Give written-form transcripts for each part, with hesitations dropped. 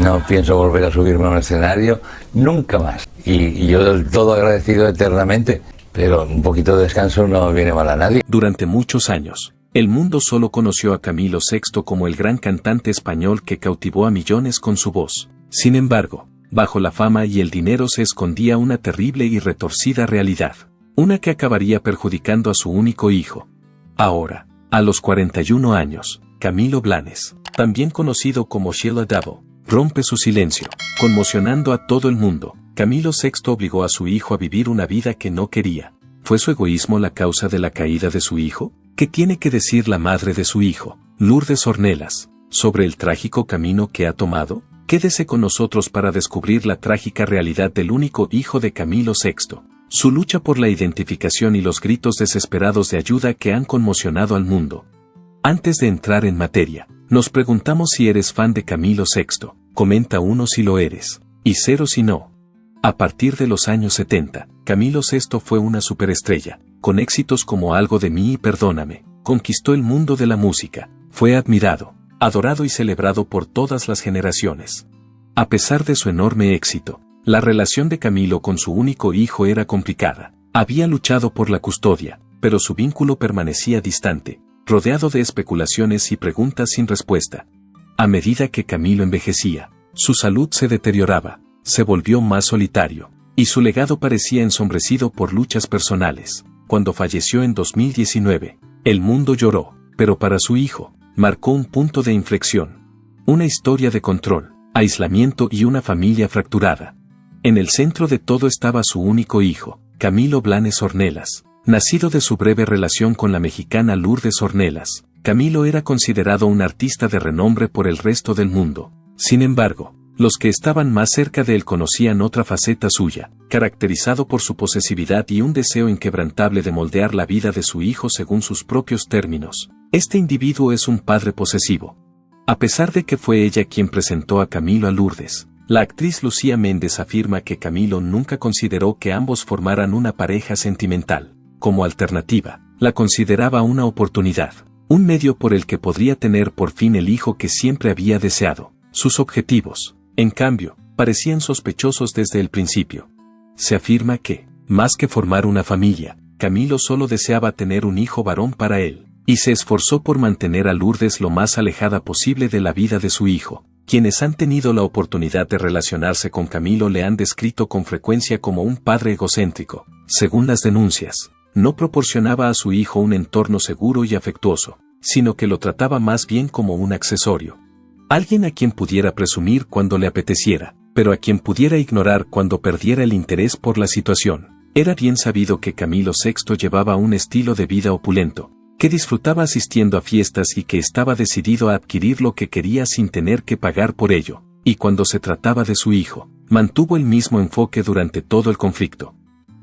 No pienso volver a subirme a un escenario nunca más. Y yo del todo agradecido eternamente, pero un poquito de descanso no viene mal a nadie. Durante muchos años, el mundo solo conoció a Camilo VI como el gran cantante español que cautivó a millones con su voz. Sin embargo, bajo la fama y el dinero se escondía una terrible y retorcida realidad. Una que acabaría perjudicando a su único hijo. Ahora, a los 41 años, Camilo Blanes, también conocido como Sheila Davall, rompe su silencio, conmocionando a todo el mundo. Camilo VI obligó a su hijo a vivir una vida que no quería. ¿Fue su egoísmo la causa de la caída de su hijo? ¿Qué tiene que decir la madre de su hijo, Lourdes Ornelas, sobre el trágico camino que ha tomado? Quédese con nosotros para descubrir la trágica realidad del único hijo de Camilo VI. Su lucha por la identificación y los gritos desesperados de ayuda que han conmocionado al mundo. Antes de entrar en materia, nos preguntamos si eres fan de Camilo VI. Comenta 1 si lo eres, y 0 si no. A partir de los años 70, Camilo VI fue una superestrella, con éxitos como Algo de mí y Perdóname. Conquistó el mundo de la música, fue admirado, adorado y celebrado por todas las generaciones. A pesar de su enorme éxito, la relación de Camilo con su único hijo era complicada. Había luchado por la custodia, pero su vínculo permanecía distante, rodeado de especulaciones y preguntas sin respuesta. A medida que Camilo envejecía, su salud se deterioraba, se volvió más solitario, y su legado parecía ensombrecido por luchas personales. Cuando falleció en 2019, el mundo lloró, pero para su hijo, marcó un punto de inflexión. Una historia de control, aislamiento y una familia fracturada. En el centro de todo estaba su único hijo, Camilo Blanes Ornelas, nacido de su breve relación con la mexicana Lourdes Ornelas. Camilo era considerado un artista de renombre por el resto del mundo. Sin embargo, los que estaban más cerca de él conocían otra faceta suya, caracterizado por su posesividad y un deseo inquebrantable de moldear la vida de su hijo según sus propios términos. Este individuo es un padre posesivo. A pesar de que fue ella quien presentó a Camilo a Lourdes, la actriz Lucía Méndez afirma que Camilo nunca consideró que ambos formaran una pareja sentimental. Como alternativa, la consideraba una oportunidad, un medio por el que podría tener por fin el hijo que siempre había deseado. Sus objetivos, en cambio, parecían sospechosos desde el principio. Se afirma que, más que formar una familia, Camilo solo deseaba tener un hijo varón para él, y se esforzó por mantener a Lourdes lo más alejada posible de la vida de su hijo. Quienes han tenido la oportunidad de relacionarse con Camilo le han descrito con frecuencia como un padre egocéntrico. Según las denuncias, no proporcionaba a su hijo un entorno seguro y afectuoso, sino que lo trataba más bien como un accesorio. Alguien a quien pudiera presumir cuando le apeteciera, pero a quien pudiera ignorar cuando perdiera el interés por la situación. Era bien sabido que Camilo VI llevaba un estilo de vida opulento, que disfrutaba asistiendo a fiestas y que estaba decidido a adquirir lo que quería sin tener que pagar por ello, y cuando se trataba de su hijo, mantuvo el mismo enfoque durante todo el conflicto.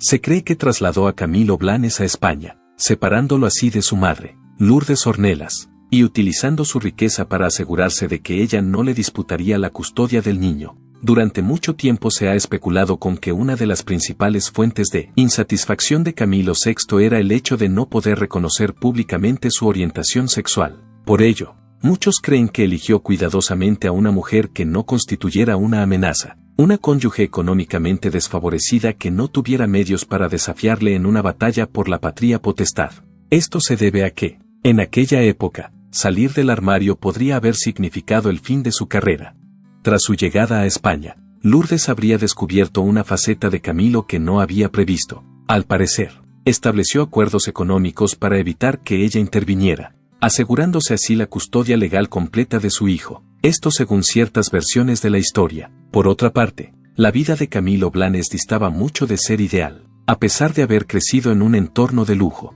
Se cree que trasladó a Camilo Blanes a España, separándolo así de su madre, Lourdes Ornelas, y utilizando su riqueza para asegurarse de que ella no le disputaría la custodia del niño. Durante mucho tiempo se ha especulado con que una de las principales fuentes de insatisfacción de Camilo VI era el hecho de no poder reconocer públicamente su orientación sexual. Por ello, muchos creen que eligió cuidadosamente a una mujer que no constituyera una amenaza, una cónyuge económicamente desfavorecida que no tuviera medios para desafiarle en una batalla por la patria potestad. Esto se debe a que, en aquella época, salir del armario podría haber significado el fin de su carrera. Tras su llegada a España, Lourdes habría descubierto una faceta de Camilo que no había previsto. Al parecer, estableció acuerdos económicos para evitar que ella interviniera, asegurándose así la custodia legal completa de su hijo. Esto según ciertas versiones de la historia. Por otra parte, la vida de Camilo Blanes distaba mucho de ser ideal, a pesar de haber crecido en un entorno de lujo.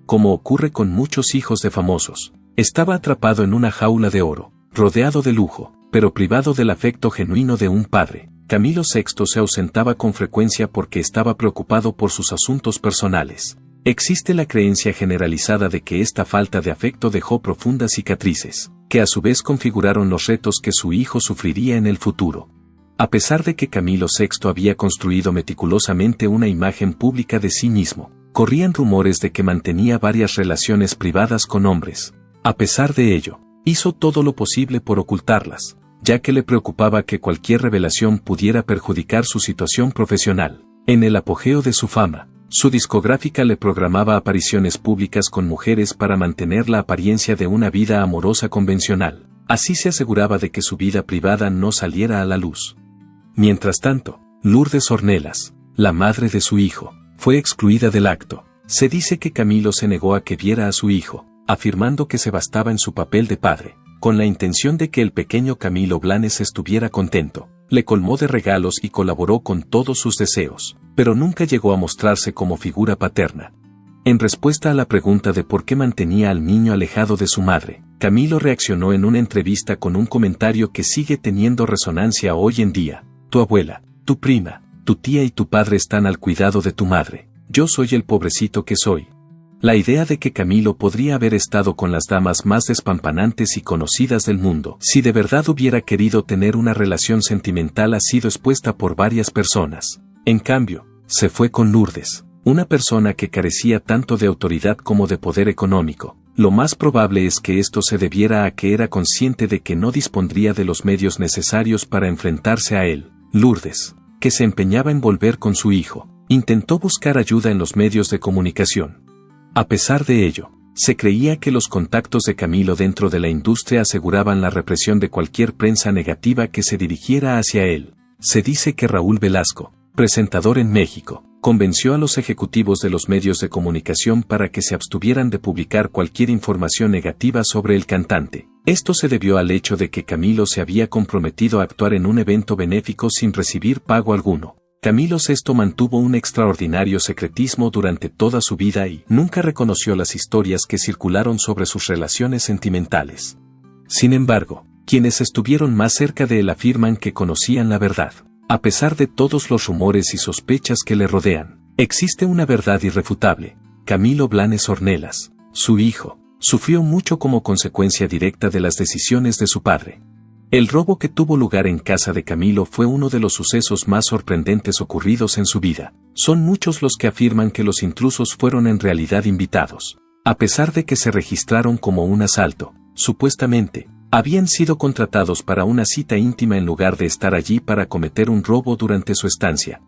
Como ocurre con muchos hijos de famosos, estaba atrapado en una jaula de oro, rodeado de lujo, pero privado del afecto genuino de un padre. Camilo VI se ausentaba con frecuencia porque estaba preocupado por sus asuntos personales. Existe la creencia generalizada de que esta falta de afecto dejó profundas cicatrices, que a su vez configuraron los retos que su hijo sufriría en el futuro. A pesar de que Camilo VI había construido meticulosamente una imagen pública de sí mismo, corrían rumores de que mantenía varias relaciones privadas con hombres. A pesar de ello, hizo todo lo posible por ocultarlas. ya que le preocupaba que cualquier revelación pudiera perjudicar su situación profesional. En el apogeo de su fama, su discográfica le programaba apariciones públicas con mujeres para mantener la apariencia de una vida amorosa convencional. Así se aseguraba de que su vida privada no saliera a la luz. Mientras tanto, Lourdes Ornelas, la madre de su hijo, fue excluida del acto. Se dice que Camilo se negó a que viera a su hijo, afirmando que se bastaba en su papel de padre, con la intención de que el pequeño Camilo Blanes estuviera contento. Le colmó de regalos y colaboró con todos sus deseos, pero nunca llegó a mostrarse como figura paterna. En respuesta a la pregunta de por qué mantenía al niño alejado de su madre, Camilo reaccionó en una entrevista con un comentario que sigue teniendo resonancia hoy en día: tu abuela, tu prima, tu tía y tu padre están al cuidado de tu madre. Yo soy el pobrecito que soy. La idea de que Camilo podría haber estado con las damas más despampanantes y conocidas del mundo, si de verdad hubiera querido tener una relación sentimental, ha sido expuesta por varias personas. En cambio, se fue con Lourdes, una persona que carecía tanto de autoridad como de poder económico. Lo más probable es que esto se debiera a que era consciente de que no dispondría de los medios necesarios para enfrentarse a él. Lourdes, que se empeñaba en volver con su hijo, intentó buscar ayuda en los medios de comunicación. A pesar de ello, se creía que los contactos de Camilo dentro de la industria aseguraban la represión de cualquier prensa negativa que se dirigiera hacia él. Se dice que Raúl Velasco, presentador en México, convenció a los ejecutivos de los medios de comunicación para que se abstuvieran de publicar cualquier información negativa sobre el cantante. Esto se debió al hecho de que Camilo se había comprometido a actuar en un evento benéfico sin recibir pago alguno. Camilo VI mantuvo un extraordinario secretismo durante toda su vida y nunca reconoció las historias que circularon sobre sus relaciones sentimentales. Sin embargo, quienes estuvieron más cerca de él afirman que conocían la verdad. A pesar de todos los rumores y sospechas que le rodean, existe una verdad irrefutable: Camilo Blanes Ornelas, su hijo, sufrió mucho como consecuencia directa de las decisiones de su padre. El robo que tuvo lugar en casa de Camilo fue uno de los sucesos más sorprendentes ocurridos en su vida. Son muchos los que afirman que los intrusos fueron en realidad invitados. A pesar de que se registraron como un asalto, supuestamente, habían sido contratados para una cita íntima en lugar de estar allí para cometer un robo durante su estancia.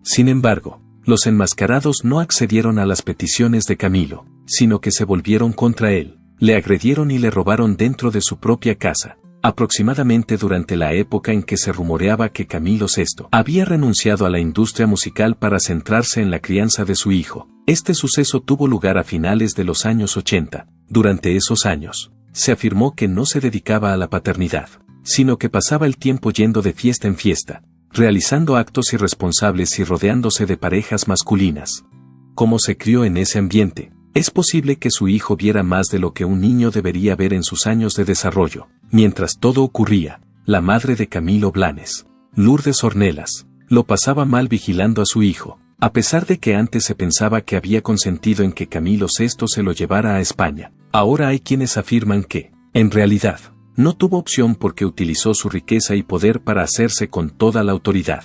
Sin embargo, los enmascarados no accedieron a las peticiones de Camilo, sino que se volvieron contra él, le agredieron y le robaron dentro de su propia casa. Aproximadamente durante la época en que se rumoreaba que Camilo VI había renunciado a la industria musical para centrarse en la crianza de su hijo. Este suceso tuvo lugar a finales de los años 80. Durante esos años, se afirmó que no se dedicaba a la paternidad, sino que pasaba el tiempo yendo de fiesta en fiesta, realizando actos irresponsables y rodeándose de parejas masculinas. Como se crió en ese ambiente, es posible que su hijo viera más de lo que un niño debería ver en sus años de desarrollo. Mientras todo ocurría, la madre de Camilo Blanes, Lourdes Ornelas, lo pasaba mal vigilando a su hijo, a pesar de que antes se pensaba que había consentido en que Camilo VI se lo llevara a España. Ahora hay quienes afirman que, en realidad, no tuvo opción porque utilizó su riqueza y poder para hacerse con toda la autoridad.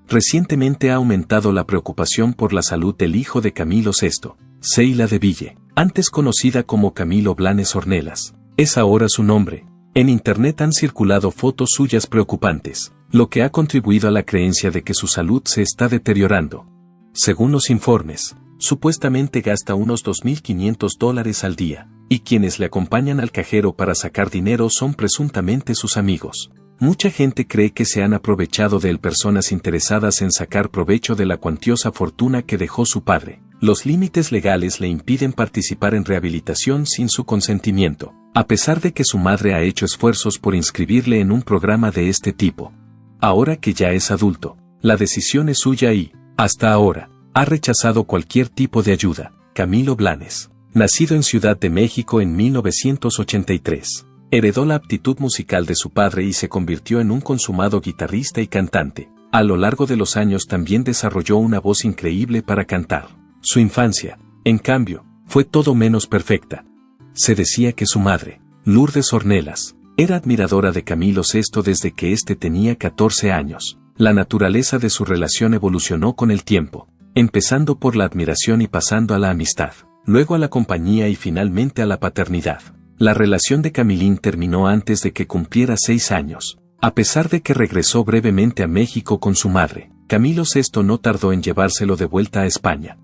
Recientemente ha aumentado la preocupación por la salud del hijo de Camilo VI, Sheila de Ville, antes conocida como Camilo Blanes Ornelas. Es ahora su nombre. En internet han circulado fotos suyas preocupantes, lo que ha contribuido a la creencia de que su salud se está deteriorando. Según los informes, supuestamente gasta unos $2.500 al día, y quienes le acompañan al cajero para sacar dinero son presuntamente sus amigos. Mucha gente cree que se han aprovechado de él personas interesadas en sacar provecho de la cuantiosa fortuna que dejó su padre. Los límites legales le impiden participar en rehabilitación sin su consentimiento, a pesar de que su madre ha hecho esfuerzos por inscribirle en un programa de este tipo. Ahora que ya es adulto, la decisión es suya y, hasta ahora, ha rechazado cualquier tipo de ayuda. Camilo Blanes, nacido en Ciudad de México en 1983, heredó la aptitud musical de su padre y se convirtió en un consumado guitarrista y cantante. A lo largo de los años también desarrolló una voz increíble para cantar. Su infancia, en cambio, fue todo menos perfecta. Se decía que su madre, Lourdes Ornelas, era admiradora de Camilo VI desde que éste tenía 14 años. La naturaleza de su relación evolucionó con el tiempo, empezando por la admiración y pasando a la amistad, luego a la compañía y finalmente a la paternidad. La relación de Camilín terminó antes de que cumpliera 6 años. A pesar de que regresó brevemente a México con su madre, Camilo VI no tardó en llevárselo de vuelta a España.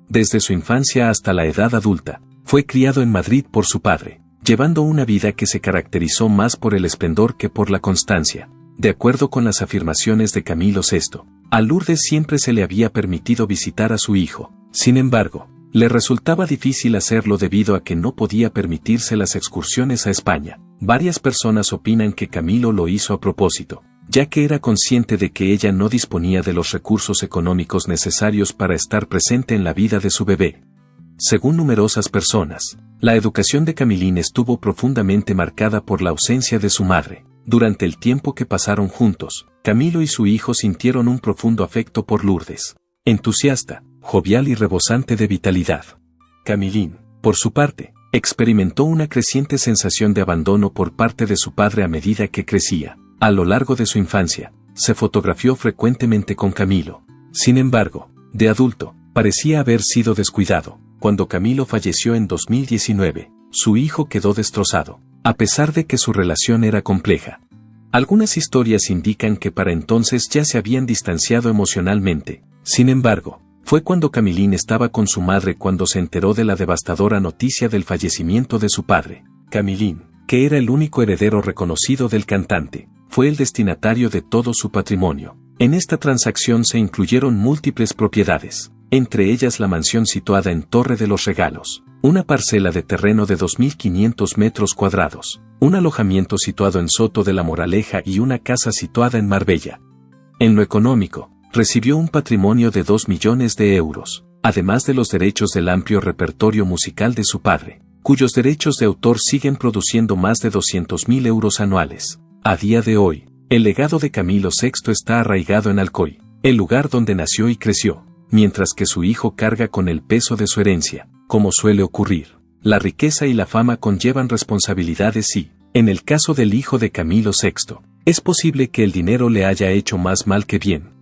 Desde su infancia hasta la edad adulta, fue criado en Madrid por su padre, llevando una vida que se caracterizó más por el esplendor que por la constancia. De acuerdo con las afirmaciones de Camilo VI, a Lourdes siempre se le había permitido visitar a su hijo. Sin embargo, le resultaba difícil hacerlo debido a que no podía permitirse las excursiones a España. Varias personas opinan que Camilo lo hizo a propósito, ya que era consciente de que ella no disponía de los recursos económicos necesarios para estar presente en la vida de su bebé. Según numerosas personas, la educación de Camilín estuvo profundamente marcada por la ausencia de su madre. Durante el tiempo que pasaron juntos, Camilo y su hijo sintieron un profundo afecto por Lourdes, entusiasta, jovial y rebosante de vitalidad. Camilín, por su parte, experimentó una creciente sensación de abandono por parte de su padre a medida que crecía. A lo largo de su infancia, se fotografió frecuentemente con Camilo. Sin embargo, de adulto, parecía haber sido descuidado. Cuando Camilo falleció en 2019, su hijo quedó destrozado, a pesar de que su relación era compleja. Algunas historias indican que para entonces ya se habían distanciado emocionalmente. Sin embargo, fue cuando Camilín estaba con su madre cuando se enteró de la devastadora noticia del fallecimiento de su padre. Camilín, que era el único heredero reconocido del cantante, fue el destinatario de todo su patrimonio. En esta transacción se incluyeron múltiples propiedades, entre ellas la mansión situada en Torre de los Regalos, una parcela de terreno de 2.500 metros cuadrados, un alojamiento situado en Soto de la Moraleja y una casa situada en Marbella. En lo económico, recibió un patrimonio de 2 millones de euros, además de los derechos del amplio repertorio musical de su padre, cuyos derechos de autor siguen produciendo más de 200.000 euros anuales. A día de hoy, el legado de Camilo VI está arraigado en Alcoy, el lugar donde nació y creció, mientras que su hijo carga con el peso de su herencia. Como suele ocurrir, la riqueza y la fama conllevan responsabilidades y, en el caso del hijo de Camilo VI, es posible que el dinero le haya hecho más mal que bien.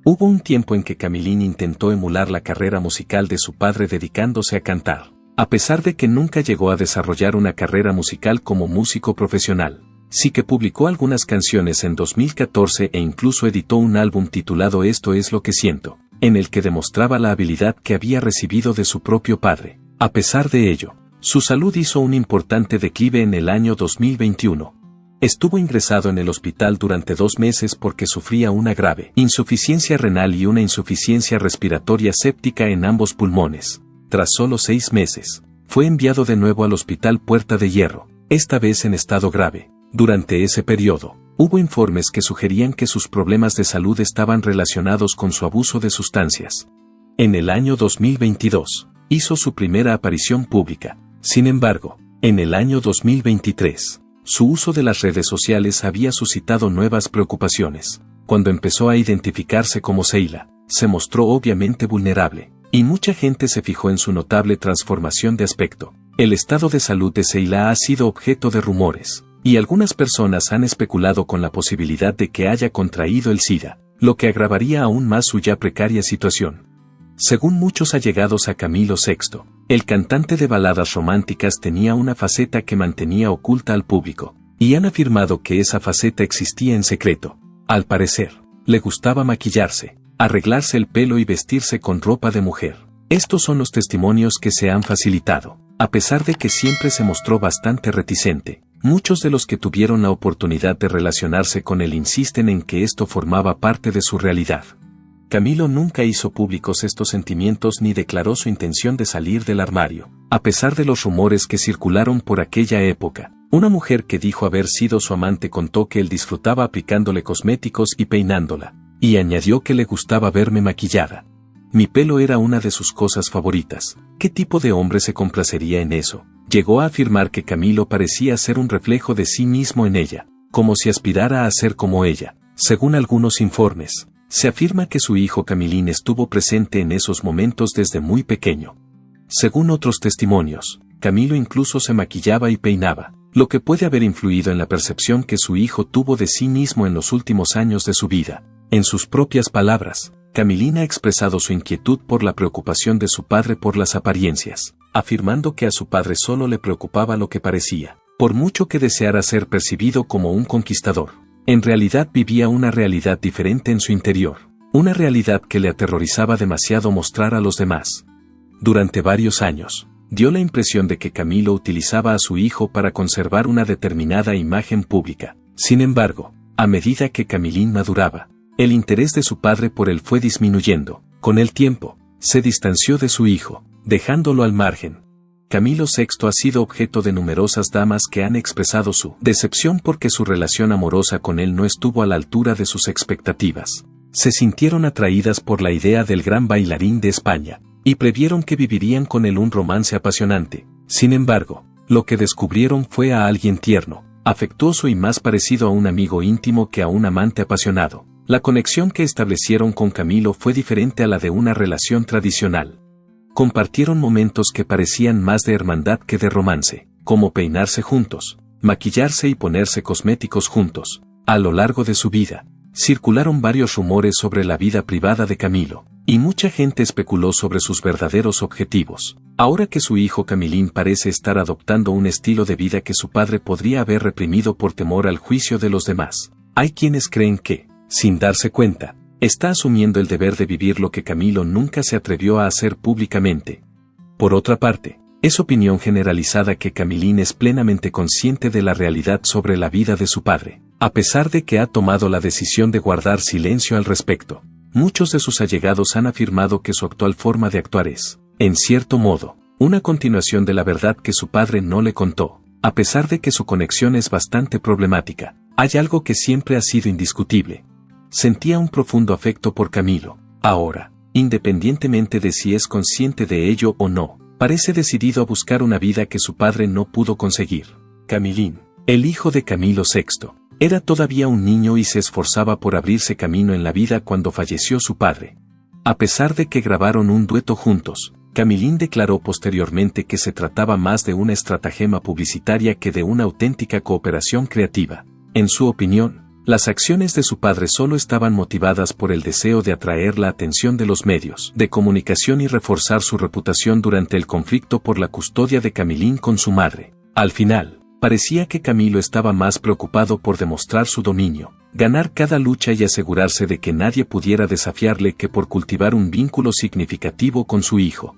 Hubo un tiempo en que Camilín intentó emular la carrera musical de su padre dedicándose a cantar, a pesar de que nunca llegó a desarrollar una carrera musical como músico profesional. Sí que publicó algunas canciones en 2014 e incluso editó un álbum titulado Esto es lo que siento, en el que demostraba la habilidad que había recibido de su propio padre. A pesar de ello, su salud hizo un importante declive en el año 2021. Estuvo ingresado en el hospital durante 2 meses porque sufría una grave insuficiencia renal y una insuficiencia respiratoria séptica en ambos pulmones. Tras solo 6 meses, fue enviado de nuevo al Hospital Puerta de Hierro, esta vez en estado grave. Durante ese periodo, hubo informes que sugerían que sus problemas de salud estaban relacionados con su abuso de sustancias. En el año 2022, hizo su primera aparición pública. Sin embargo, en el año 2023, su uso de las redes sociales había suscitado nuevas preocupaciones. Cuando empezó a identificarse como Seila, se mostró obviamente vulnerable, y mucha gente se fijó en su notable transformación de aspecto. El estado de salud de Seila ha sido objeto de rumores, y algunas personas han especulado con la posibilidad de que haya contraído el SIDA, lo que agravaría aún más su ya precaria situación. Según muchos allegados a Camilo VI, el cantante de baladas románticas tenía una faceta que mantenía oculta al público, y han afirmado que esa faceta existía en secreto. Al parecer, le gustaba maquillarse, arreglarse el pelo y vestirse con ropa de mujer. Estos son los testimonios que se han facilitado. A pesar de que siempre se mostró bastante reticente, muchos de los que tuvieron la oportunidad de relacionarse con él insisten en que esto formaba parte de su realidad. Camilo nunca hizo públicos estos sentimientos ni declaró su intención de salir del armario. A pesar de los rumores que circularon por aquella época, una mujer que dijo haber sido su amante contó que él disfrutaba aplicándole cosméticos y peinándola, y añadió que le gustaba verme maquillada. Mi pelo era una de sus cosas favoritas. ¿Qué tipo de hombre se complacería en eso? Llegó a afirmar que Camilo parecía ser un reflejo de sí mismo en ella, como si aspirara a ser como ella. Según algunos informes, se afirma que su hijo Camilín estuvo presente en esos momentos desde muy pequeño. Según otros testimonios, Camilo incluso se maquillaba y peinaba, lo que puede haber influido en la percepción que su hijo tuvo de sí mismo en los últimos años de su vida. En sus propias palabras, Camilín ha expresado su inquietud por la preocupación de su padre por las apariencias, afirmando que a su padre solo le preocupaba lo que parecía, por mucho que deseara ser percibido como un conquistador. en realidad vivía una realidad diferente en su interior, una realidad que le aterrorizaba demasiado mostrar a los demás. Durante varios años, dio la impresión de que Camilo utilizaba a su hijo para conservar una determinada imagen pública. Sin embargo, a medida que Camilín maduraba, el interés de su padre por él fue disminuyendo. Con el tiempo, se distanció de su hijo, dejándolo al margen. Camilo VI ha sido objeto de numerosas damas que han expresado su decepción porque su relación amorosa con él no estuvo a la altura de sus expectativas. Se sintieron atraídas por la idea del gran bailarín de España, y previeron que vivirían con él un romance apasionante. Sin embargo, lo que descubrieron fue a alguien tierno, afectuoso y más parecido a un amigo íntimo que a un amante apasionado. La conexión que establecieron con Camilo fue diferente a la de una relación tradicional. Compartieron momentos que parecían más de hermandad que de romance, como peinarse juntos, maquillarse y ponerse cosméticos juntos. A lo largo de su vida, circularon varios rumores sobre la vida privada de Camilo, y mucha gente especuló sobre sus verdaderos objetivos. Ahora que su hijo Camilín parece estar adoptando un estilo de vida que su padre podría haber reprimido por temor al juicio de los demás, hay quienes creen que, sin darse cuenta, está asumiendo el deber de vivir lo que Camilo nunca se atrevió a hacer públicamente. Por otra parte, es opinión generalizada que Camilín es plenamente consciente de la realidad sobre la vida de su padre, a pesar de que ha tomado la decisión de guardar silencio al respecto. Muchos de sus allegados han afirmado que su actual forma de actuar es, en cierto modo, una continuación de la verdad que su padre no le contó. A pesar de que su conexión es bastante problemática, hay algo que siempre ha sido indiscutible. Sentía un profundo afecto por Camilo. Ahora, independientemente de si es consciente de ello o no, parece decidido a buscar una vida que su padre no pudo conseguir. Camilín, el hijo de Camilo VI, era todavía un niño y se esforzaba por abrirse camino en la vida cuando falleció su padre. A pesar de que grabaron un dueto juntos, Camilín declaró posteriormente que se trataba más de una estratagema publicitaria que de una auténtica cooperación creativa. En su opinión, las acciones de su padre solo estaban motivadas por el deseo de atraer la atención de los medios de comunicación y reforzar su reputación durante el conflicto por la custodia de Camilín con su madre. Al final, parecía que Camilo estaba más preocupado por demostrar su dominio, ganar cada lucha y asegurarse de que nadie pudiera desafiarle que por cultivar un vínculo significativo con su hijo.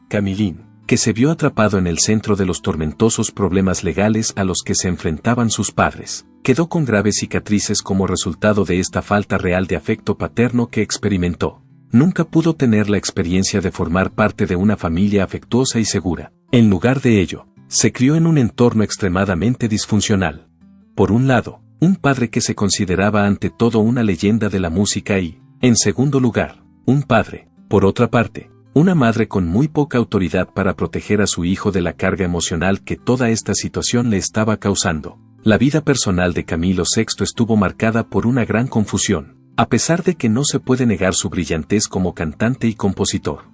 Camilín, que se vio atrapado en el centro de los tormentosos problemas legales a los que se enfrentaban sus padres, quedó con graves cicatrices como resultado de esta falta real de afecto paterno que experimentó. Nunca pudo tener la experiencia de formar parte de una familia afectuosa y segura. En lugar de ello, se crió en un entorno extremadamente disfuncional. Por un lado, un padre que se consideraba ante todo una leyenda de la música y, en segundo lugar, un padre, por otra parte, una madre con muy poca autoridad para proteger a su hijo de la carga emocional que toda esta situación le estaba causando. La vida personal de Camilo VI estuvo marcada por una gran confusión, a pesar de que no se puede negar su brillantez como cantante y compositor.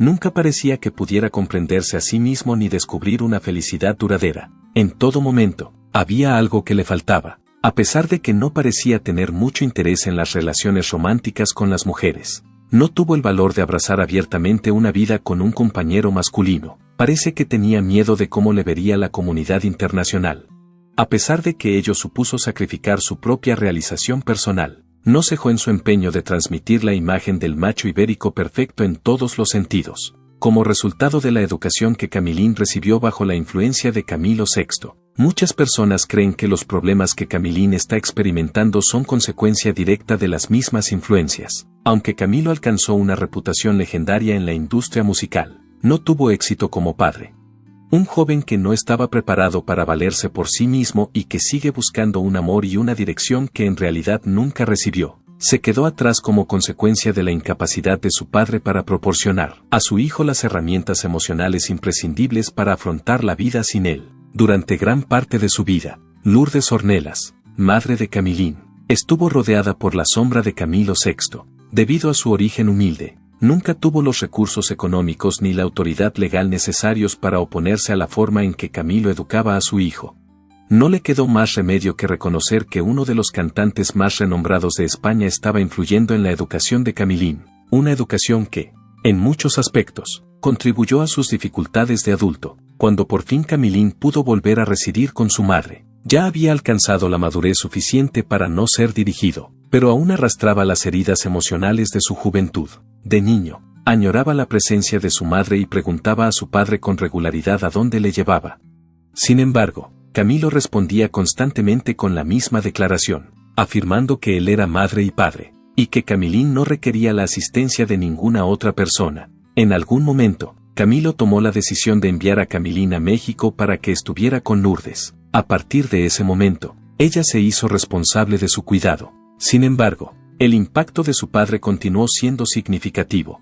Nunca parecía que pudiera comprenderse a sí mismo ni descubrir una felicidad duradera. En todo momento, había algo que le faltaba, a pesar de que no parecía tener mucho interés en las relaciones románticas con las mujeres. No tuvo el valor de abrazar abiertamente una vida con un compañero masculino. Parece que tenía miedo de cómo le vería la comunidad internacional. A pesar de que ello supuso sacrificar su propia realización personal, no cejó en su empeño de transmitir la imagen del macho ibérico perfecto en todos los sentidos. Como resultado de la educación que Camilín recibió bajo la influencia de Camilo VI, muchas personas creen que los problemas que Camilín está experimentando son consecuencia directa de las mismas influencias. Aunque Camilo alcanzó una reputación legendaria en la industria musical, no tuvo éxito como padre. Un joven que no estaba preparado para valerse por sí mismo y que sigue buscando un amor y una dirección que en realidad nunca recibió, se quedó atrás como consecuencia de la incapacidad de su padre para proporcionar a su hijo las herramientas emocionales imprescindibles para afrontar la vida sin él. Durante gran parte de su vida, Lourdes Ornelas, madre de Camilín, estuvo rodeada por la sombra de Camilo VI. Debido a su origen humilde, nunca tuvo los recursos económicos ni la autoridad legal necesarios para oponerse a la forma en que Camilo educaba a su hijo. No le quedó más remedio que reconocer que uno de los cantantes más renombrados de España estaba influyendo en la educación de Camilín, una educación que, en muchos aspectos, contribuyó a sus dificultades de adulto. Cuando por fin Camilín pudo volver a residir con su madre, Ya había alcanzado la madurez suficiente para no ser dirigido, pero aún arrastraba las heridas emocionales de su juventud. De niño, añoraba la presencia de su madre y preguntaba a su padre con regularidad a dónde le llevaba. Sin embargo, Camilo respondía constantemente con la misma declaración, afirmando que él era madre y padre, y que Camilín no requería la asistencia de ninguna otra persona. En algún momento, Camilo tomó la decisión de enviar a Camilín a México para que estuviera con Lourdes. A partir de ese momento, ella se hizo responsable de su cuidado. Sin embargo, el impacto de su padre continuó siendo significativo.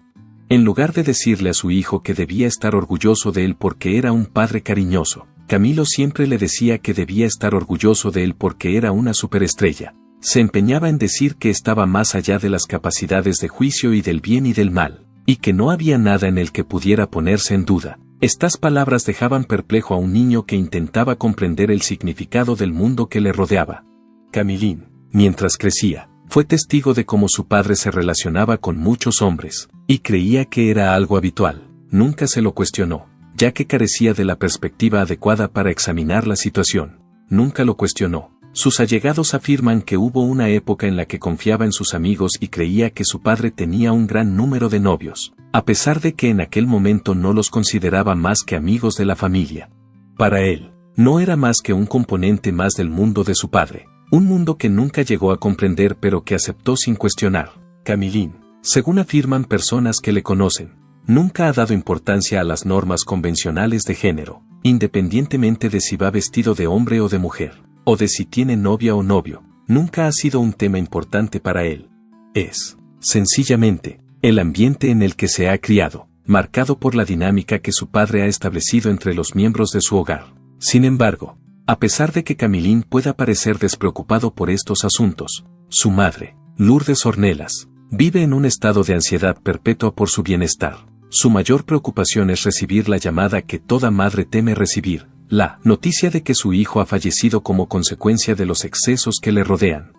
En lugar de decirle a su hijo que debía estar orgulloso de él porque era un padre cariñoso, Camilo siempre le decía que debía estar orgulloso de él porque era una superestrella. Se empeñaba en decir que estaba más allá de las capacidades de juicio y del bien y del mal, y que no había nada en el que pudiera ponerse en duda. Estas palabras dejaban perplejo a un niño que intentaba comprender el significado del mundo que le rodeaba. Camilín, mientras crecía, fue testigo de cómo su padre se relacionaba con muchos hombres, y creía que era algo habitual. Nunca se lo cuestionó, ya que carecía de la perspectiva adecuada para examinar la situación. Nunca lo cuestionó. Sus allegados afirman que hubo una época en la que confiaba en sus amigos y creía que su padre tenía un gran número de novios, a pesar de que en aquel momento no los consideraba más que amigos de la familia. Para él, no era más que un componente más del mundo de su padre, un mundo que nunca llegó a comprender pero que aceptó sin cuestionar. Camilín, según afirman personas que le conocen, nunca ha dado importancia a las normas convencionales de género, independientemente de si va vestido de hombre o de mujer, o de si tiene novia o novio. Nunca ha sido un tema importante para él. Es, sencillamente, el ambiente en el que se ha criado, marcado por la dinámica que su padre ha establecido entre los miembros de su hogar. Sin embargo, a pesar de que Camilín pueda parecer despreocupado por estos asuntos, su madre, Lourdes Ornelas, vive en un estado de ansiedad perpetua por su bienestar. Su mayor preocupación es recibir la llamada que toda madre teme recibir, la noticia de que su hijo ha fallecido como consecuencia de los excesos que le rodean.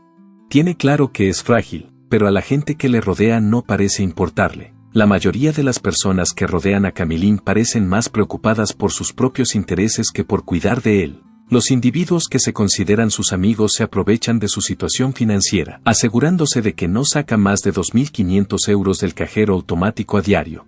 Tiene claro que es frágil, pero a la gente que le rodea no parece importarle. La mayoría de las personas que rodean a Camilín parecen más preocupadas por sus propios intereses que por cuidar de él. Los individuos que se consideran sus amigos se aprovechan de su situación financiera, asegurándose de que no saca más de 2.500 euros del cajero automático a diario.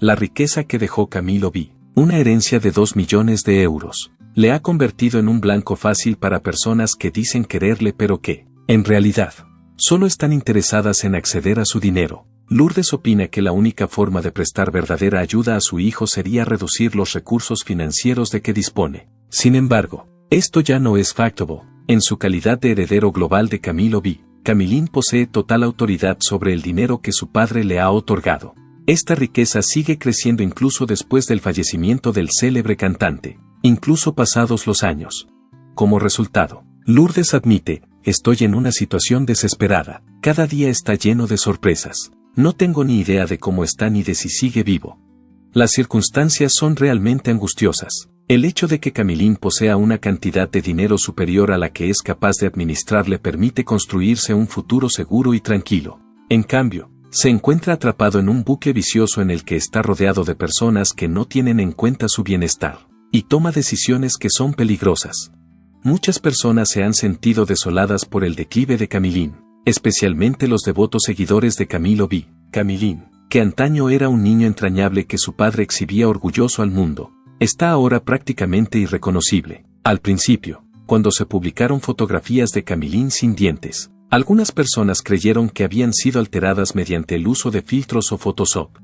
La riqueza que dejó Camilo B., una herencia de 2 millones de euros, le ha convertido en un blanco fácil para personas que dicen quererle pero que, en realidad, solo están interesadas en acceder a su dinero. Lourdes opina que la única forma de prestar verdadera ayuda a su hijo sería reducir los recursos financieros de que dispone. Sin embargo, esto ya no es factible. En su calidad de heredero global de Camilo B., Camilín posee total autoridad sobre el dinero que su padre le ha otorgado. Esta riqueza sigue creciendo incluso después del fallecimiento del célebre cantante, incluso pasados los años. Como resultado, Lourdes admite, estoy en una situación desesperada, cada día está lleno de sorpresas, no tengo ni idea de cómo está ni de si sigue vivo. Las circunstancias son realmente angustiosas. El hecho de que Camilín posea una cantidad de dinero superior a la que es capaz de administrar le permite construirse un futuro seguro y tranquilo. En cambio, se encuentra atrapado en un bucle vicioso en el que está rodeado de personas que no tienen en cuenta su bienestar, y toma decisiones que son peligrosas. Muchas personas se han sentido desoladas por el declive de Camilín, especialmente los devotos seguidores de Camilo B. Camilín, que antaño era un niño entrañable que su padre exhibía orgulloso al mundo, está ahora prácticamente irreconocible. Al principio, cuando se publicaron fotografías de Camilín sin dientes, algunas personas creyeron que habían sido alteradas mediante el uso de filtros o Photoshop.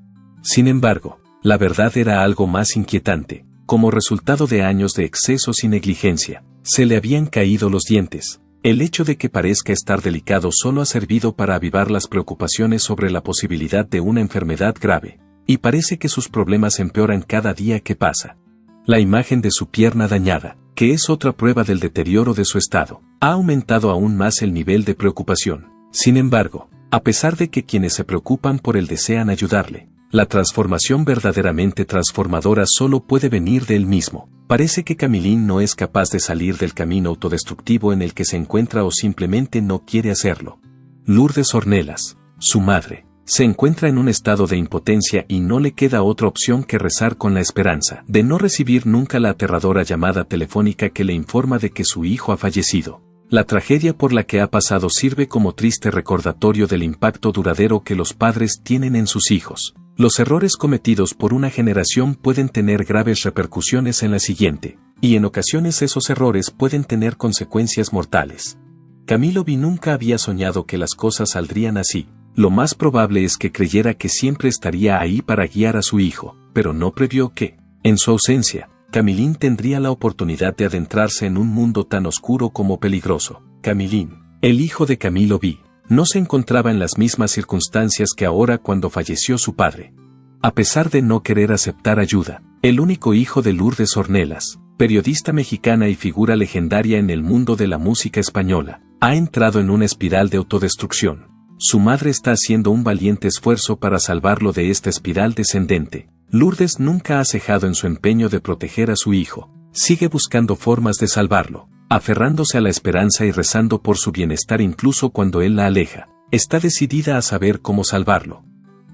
Sin embargo, la verdad era algo más inquietante. Como resultado de años de excesos y negligencia, se le habían caído los dientes. El hecho de que parezca estar delicado solo ha servido para avivar las preocupaciones sobre la posibilidad de una enfermedad grave, y parece que sus problemas empeoran cada día que pasa. La imagen de su pierna dañada, que es otra prueba del deterioro de su estado, ha aumentado aún más el nivel de preocupación. Sin embargo, a pesar de que quienes se preocupan por él desean ayudarle, la transformación verdaderamente transformadora solo puede venir de él mismo. Parece que Camilín no es capaz de salir del camino autodestructivo en el que se encuentra o simplemente no quiere hacerlo. Lourdes Ornelas, su madre, Se encuentra en un estado de impotencia y no le queda otra opción que rezar con la esperanza de no recibir nunca la aterradora llamada telefónica que le informa de que su hijo ha fallecido. La tragedia por la que ha pasado sirve como triste recordatorio del impacto duradero que los padres tienen en sus hijos. Los errores cometidos por una generación pueden tener graves repercusiones en la siguiente, y en ocasiones esos errores pueden tener consecuencias mortales. Camilo B. nunca había soñado que las cosas saldrían así. Lo más probable es que creyera que siempre estaría ahí para guiar a su hijo, pero no previó que, en su ausencia, Camilín tendría la oportunidad de adentrarse en un mundo tan oscuro como peligroso. Camilín, el hijo de Camilo B., no se encontraba en las mismas circunstancias que ahora cuando falleció su padre. A pesar de no querer aceptar ayuda, el único hijo de Lourdes Ornelas, periodista mexicana y figura legendaria en el mundo de la música española, ha entrado en una espiral de autodestrucción. Su madre está haciendo un valiente esfuerzo para salvarlo de esta espiral descendente. Lourdes nunca ha cejado en su empeño de proteger a su hijo. Sigue buscando formas de salvarlo, aferrándose a la esperanza y rezando por su bienestar incluso cuando él la aleja. Está decidida a saber cómo salvarlo.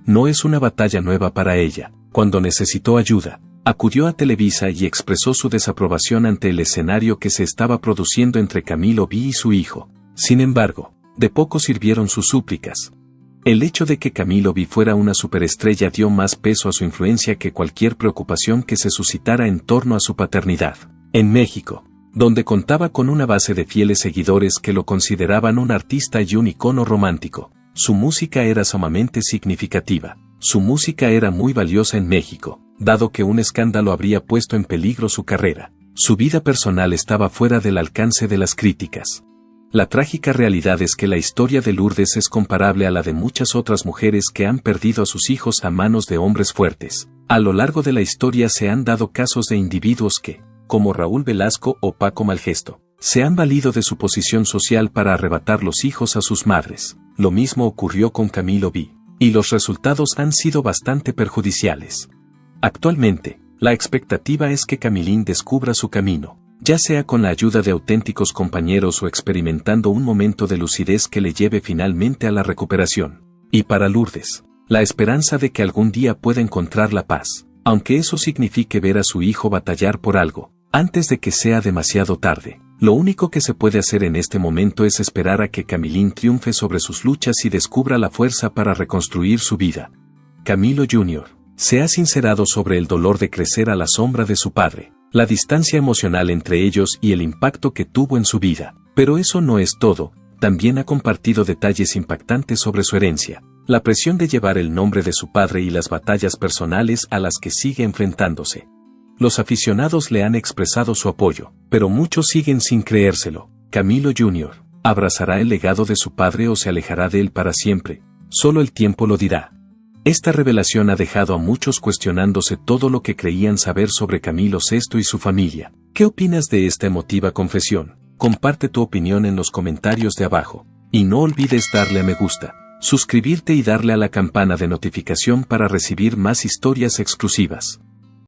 No es una batalla nueva para ella. Cuando necesitó ayuda, acudió a Televisa y expresó su desaprobación ante el escenario que se estaba produciendo entre Camilo B. y su hijo. Sin embargo, de poco sirvieron sus súplicas. El hecho de que Camilo B. fuera una superestrella dio más peso a su influencia que cualquier preocupación que se suscitara en torno a su paternidad. En México, donde contaba con una base de fieles seguidores que lo consideraban un artista y un icono romántico, su música era sumamente significativa. Su música era muy valiosa en México, dado que un escándalo habría puesto en peligro su carrera. Su vida personal estaba fuera del alcance de las críticas. La trágica realidad es que la historia de Lourdes es comparable a la de muchas otras mujeres que han perdido a sus hijos a manos de hombres fuertes. A lo largo de la historia se han dado casos de individuos que, como Raúl Velasco o Paco Malgesto, se han valido de su posición social para arrebatar los hijos a sus madres. Lo mismo ocurrió con Camilo B., y los resultados han sido bastante perjudiciales. Actualmente, la expectativa es que Camilín descubra su camino, ya sea con la ayuda de auténticos compañeros o experimentando un momento de lucidez que le lleve finalmente a la recuperación. Y para Lourdes, la esperanza de que algún día pueda encontrar la paz, aunque eso signifique ver a su hijo batallar por algo, antes de que sea demasiado tarde. Lo único que se puede hacer en este momento es esperar a que Camilín triunfe sobre sus luchas y descubra la fuerza para reconstruir su vida. Camilo Jr. se ha sincerado sobre el dolor de crecer a la sombra de su padre, la distancia emocional entre ellos y el impacto que tuvo en su vida. Pero eso no es todo, también ha compartido detalles impactantes sobre su herencia, la presión de llevar el nombre de su padre y las batallas personales a las que sigue enfrentándose. Los aficionados le han expresado su apoyo, pero muchos siguen sin creérselo. Camilo Jr. ¿abrazará el legado de su padre o se alejará de él para siempre? Solo el tiempo lo dirá. Esta revelación ha dejado a muchos cuestionándose todo lo que creían saber sobre Camilo VI y su familia. ¿Qué opinas de esta emotiva confesión? Comparte tu opinión en los comentarios de abajo. Y no olvides darle a me gusta, suscribirte y darle a la campana de notificación para recibir más historias exclusivas.